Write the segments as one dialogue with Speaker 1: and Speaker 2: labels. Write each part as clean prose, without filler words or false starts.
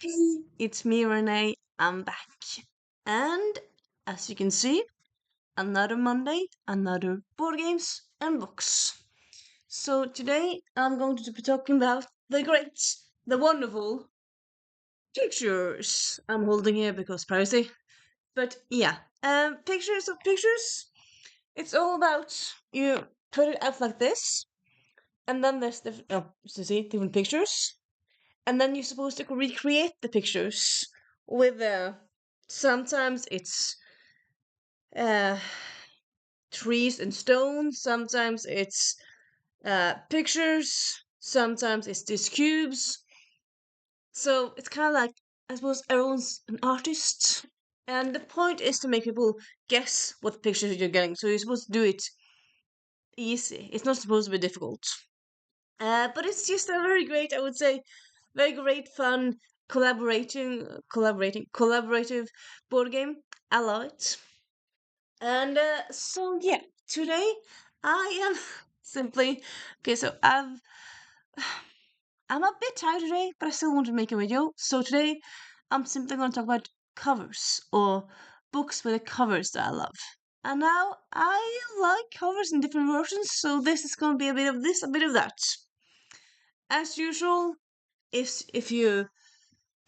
Speaker 1: Hey, it's me, Renee. I'm back. And as you can see, another Monday, another board games and books. So today I'm going to be talking about the great, the wonderful pictures I'm holding here because privacy. But yeah, pictures of pictures. It's all about you put it out like this, and then there's different pictures, and then you're supposed to recreate the pictures with sometimes it's uh trees and stones, sometimes it's pictures, sometimes it's these cubes. So it's kind of like, I suppose everyone's an artist, and the point is to make people guess what pictures you're getting, so you're supposed to do it easy. It's not supposed to be difficult. But it's just a very great, I would say, very great fun collaborative board game. I love it. And so yeah, today I am simply okay. So I'm a bit tired today, but I still want to make a video. So today I'm simply going to talk about covers or books with the covers that I love. And now I like covers in different versions, so this is going to be a bit of this, a bit of that. As usual, if you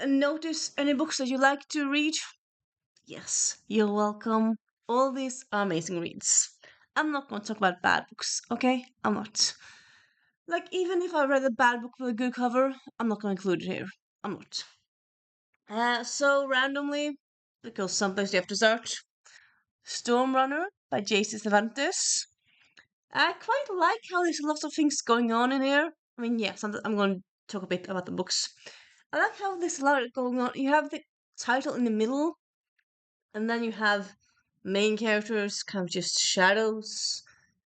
Speaker 1: notice any books that you like to read, yes, you're welcome. All these are amazing reads. I'm not going to talk about bad books, okay? I'm not. Like, even if I read a bad book with a good cover, I'm not going to include it here. I'm not. So randomly, because sometimes you have to start, Storm Runner by J.C. Cervantes. I quite like how there's lots of things going on in here. I mean, yeah, sometimes I'm going to talk a bit about the books. I like how there's a lot going on. You have the title in the middle, and then you have main characters kind of just shadows,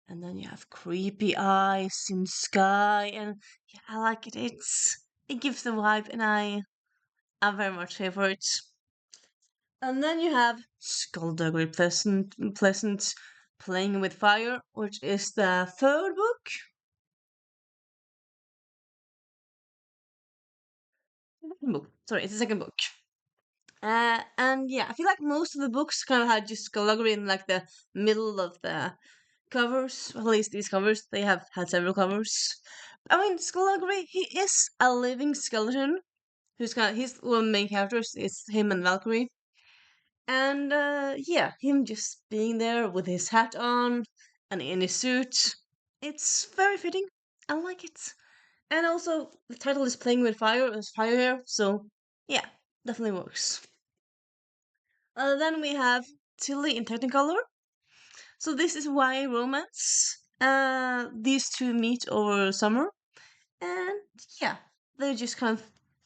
Speaker 1: and then you have creepy eyes in sky, and yeah, I like it. It gives the vibe, and I'm very much here for it. And then you have Skullduggery Pleasant Playing with Fire, which is the third book. Second book. Sorry, it's the second book. And yeah, I feel like most of the books kind of had just skullduggery in like the middle of the covers. At least these covers, they have had several covers. I mean, skullduggery, he is a living skeleton he's one of the main characters. It's him and Valkyrie, and yeah, him just being there with his hat on and in his suit. It's very fitting. I like it. And also, the title is playing with fire. There's fire here, so yeah, definitely works. Then we have Tilly in Technicolor. So this is YA romance. These two meet over summer, and yeah, they're just kind of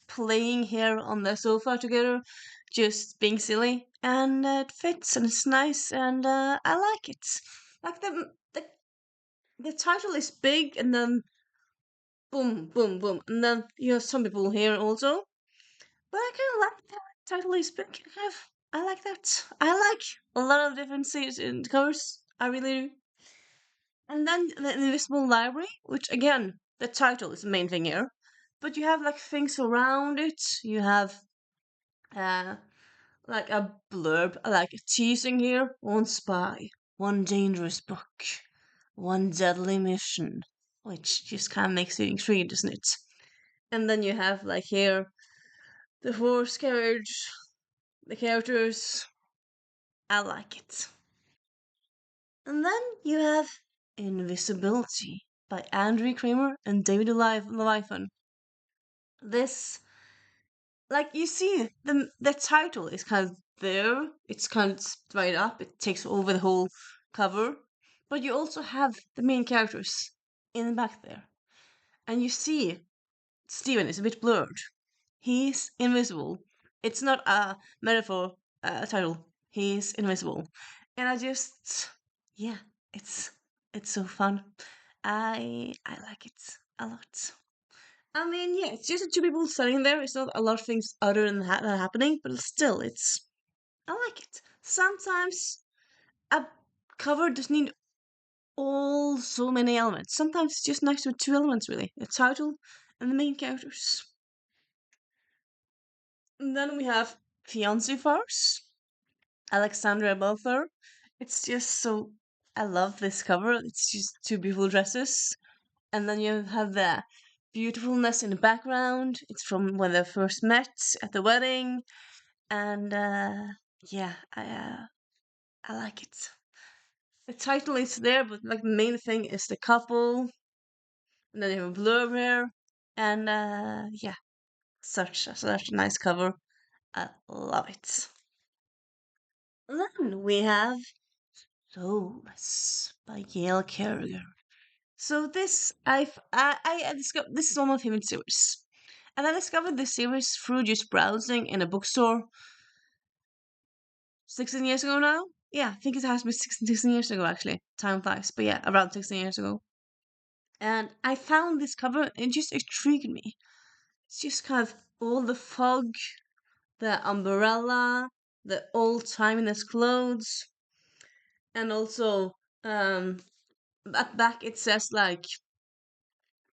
Speaker 1: playing here on the sofa together, just being silly, and it fits and it's nice, and I like it. Like the title is big, and then boom, boom, boom, and then you have some people here also. But I kind of like that title is big. I like that. I like a lot of different series and covers. I really do. And then the Invisible Library, which again, the title is the main thing here. But you have like things around it. You have uh like a blurb, like a teasing here. One spy, one dangerous book, one deadly mission. Which just kind of makes you intrigued, doesn't it? And then you have like here the horse carriage, the characters. I like it. And then you have Invisibility by Andrew Kramer and David Leviathan. This, like you see, the title is kind of there. It's kind of straight up. It takes over the whole cover, but you also have the main characters in the back there, and you see Steven is a bit blurred. He's invisible. It's not a metaphor title. He's invisible, and I just, yeah, it's it's so fun. I like it a lot. I mean, yeah, it's just two people standing there. It's not a lot of things other than that are happening, but still, I like it. Sometimes a cover doesn't need all so many elements. Sometimes it's just nice with two elements, really: the title and the main characters. And then we have Fiancé Farce, Alexandra Belfer. It's just so. I love this cover. It's just two beautiful dresses. And then you have the beautifulness in the background. It's from when they first met at the wedding. And yeah, I like it. The title is there, but like the main thing is the couple. And then you have a blurb here. And yeah, such a nice cover. I love it. Then we have Soulless by Gail Carriger. So this I discovered this is one of my favorite series, and I discovered this series through just browsing in a bookstore 16 years ago now. Yeah, I think it has been 16 years ago actually. Time flies, but yeah, around 16 years ago. And I found this cover and it just intrigued me. It's just kind of all the fog, the umbrella, the old timiness clothes, and also at back it says like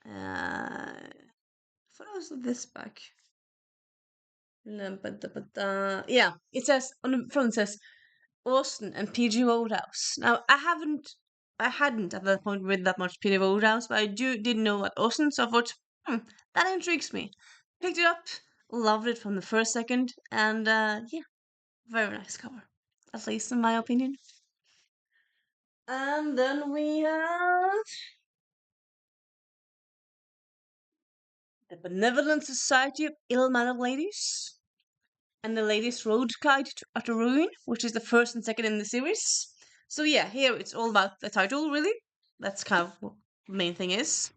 Speaker 1: what was this back? Yeah, it says on the front it says Austin and PG Wodehouse. Now I hadn't at that point read that much PG Wodehouse, but I did know about Austin, so I thought, that intrigues me. Picked it up, loved it from the first second, and yeah, very nice cover, at least in my opinion. And then we have the Benevolent Society of Ill-Mannered Ladies and the Ladies' Road Guide to Utter Ruin, which is the first and second in the series. So yeah, here it's all about the title, really. That's kind of what the main thing is.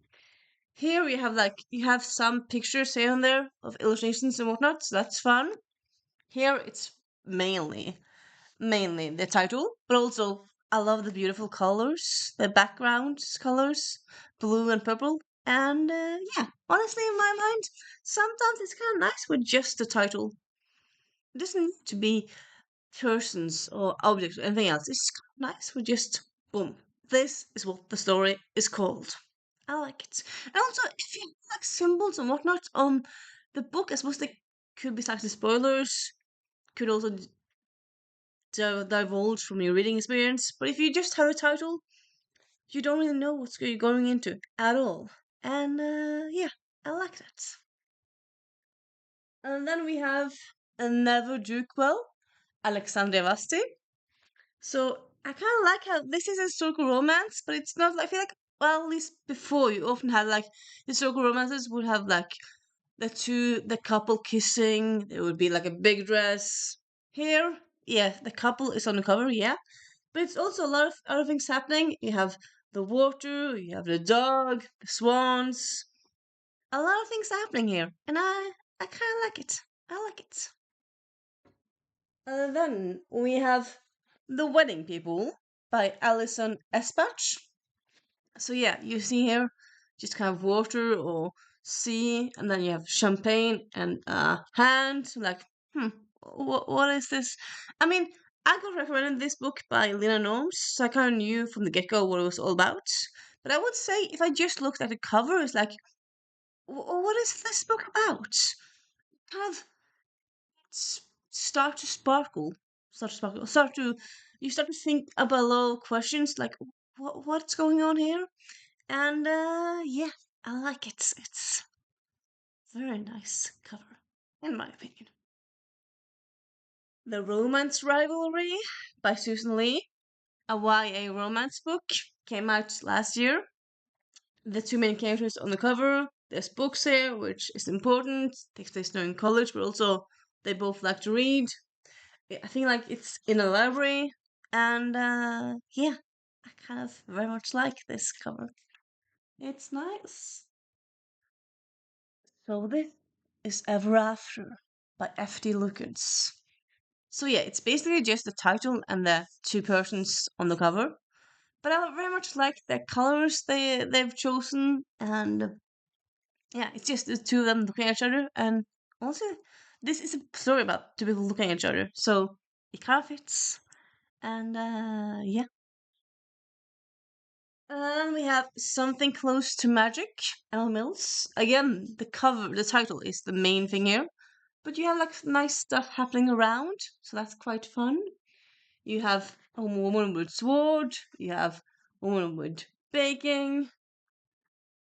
Speaker 1: Here we have you have some pictures here and there of illustrations and whatnot, so that's fun. Here it's mainly the title, but also I love the beautiful colors, the background colors, blue and purple. And yeah, honestly, in my mind, sometimes it's kind of nice with just the title. It doesn't need to be persons or objects or anything else. It's kind of nice with just boom. This is what the story is called. I like it. And also, if you like symbols and whatnot on the book, I suppose they could be slightly spoilers, could also divulge from your reading experience. But if you just have a title, you don't really know what you're going into at all. And yeah, I like that. And then we have Never Duke Well, Alexandre Vasti. So I kind of like how this is a historical romance, but it's not. I feel like well, at least before you often had like historical romances would have like the couple kissing. There would be like a big dress. Here, yeah, the couple is on the cover, yeah, but it's also a lot of other things happening. You have the water, you have the dog, the swans, a lot of things happening here, and I kind of like it. I like it. Then we have The Wedding People by Alison Espach. So yeah, you see here just kind of water or sea, and then you have champagne and hand. Like, what is this? I mean, I got recommended this book by Lena Norms, so I kind of knew from the get go what it was all about. But I would say if I just looked at the cover, it's like, what is this book about? Kind of start to sparkle, you start to think about a lot of questions like, what's going on here? And yeah, I like it. It's very nice cover, in my opinion. The Romance Rivalry by Susan Lee, a YA romance book, came out last year. The two main characters on the cover. There's books here, which is important. Takes place during college, but also they both like to read. I think like it's in a library, and yeah, I kind of very much like this cover. It's nice. So this is Ever After by F.D. Lucas. So yeah, it's basically just the title and the two persons on the cover. But I very much like the colors they've chosen, and yeah, it's just the two of them looking at each other. And also, this is a story about two people looking at each other, so it kind of fits. And yeah. And we have Something Close to Magic, Elle Mills. Again, the title is the main thing here. but you have like nice stuff happening around, so that's quite fun. You have a woman with sword, you have a woman with baking,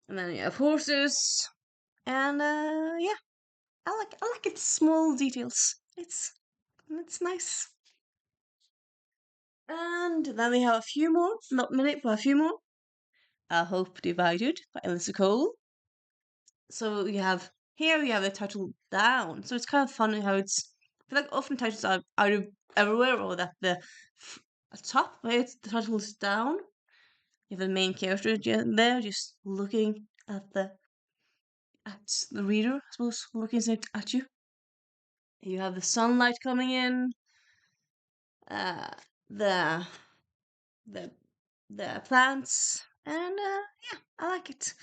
Speaker 1: and then you have horses, and yeah, I like its small details. It's nice. And then we have a few more, not many, but a few more. A Hope Divided by Alyssa Cole. So you have here you have the title down. So it's kind of funny how I feel like often titles are everywhere or that the at top, right? The title is down. You have the main character there just looking at the reader, I suppose, looking at you. You have the sunlight coming in, uh, the the the plants, and yeah, I like it.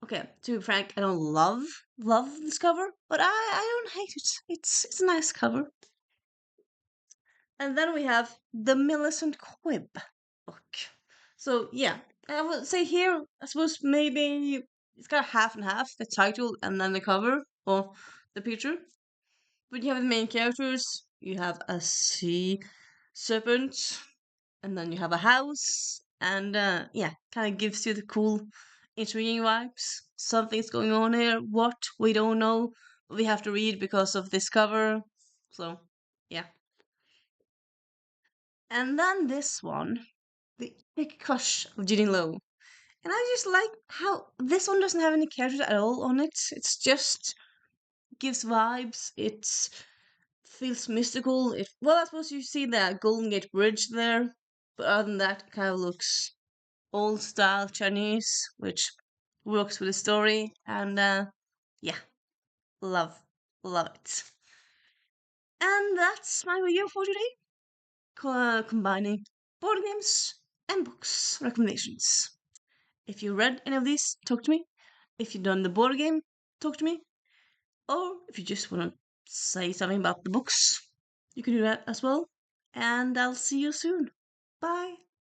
Speaker 1: Okay, to be frank, I don't love this cover, but I don't hate it. It's a nice cover. And then we have the Millicent Quib book. So yeah, I would say here, I suppose maybe it's kind of half and half, the title and then the cover or the picture. But you have the main characters, you have a sea serpent, and then you have a house, and yeah, kind of gives you the cool, intriguing vibes. Something's going on here. What? We don't know, but we have to read because of this cover. So, yeah. And then this one, The Big Crush of Ginny Lowe. And I just like how this one doesn't have any characters at all on it. It's just gives vibes. It feels mystical. Well, I suppose you see the Golden Gate Bridge there, but other than that, it kind of looks old style Chinese, which works with the story. And yeah, love, love it. And that's my video for today, combining board games and books recommendations. If you read any of these, talk to me. If you've done the board game, talk to me. Or if you just want to say something about the books, you can do that as well. And I'll see you soon. Bye.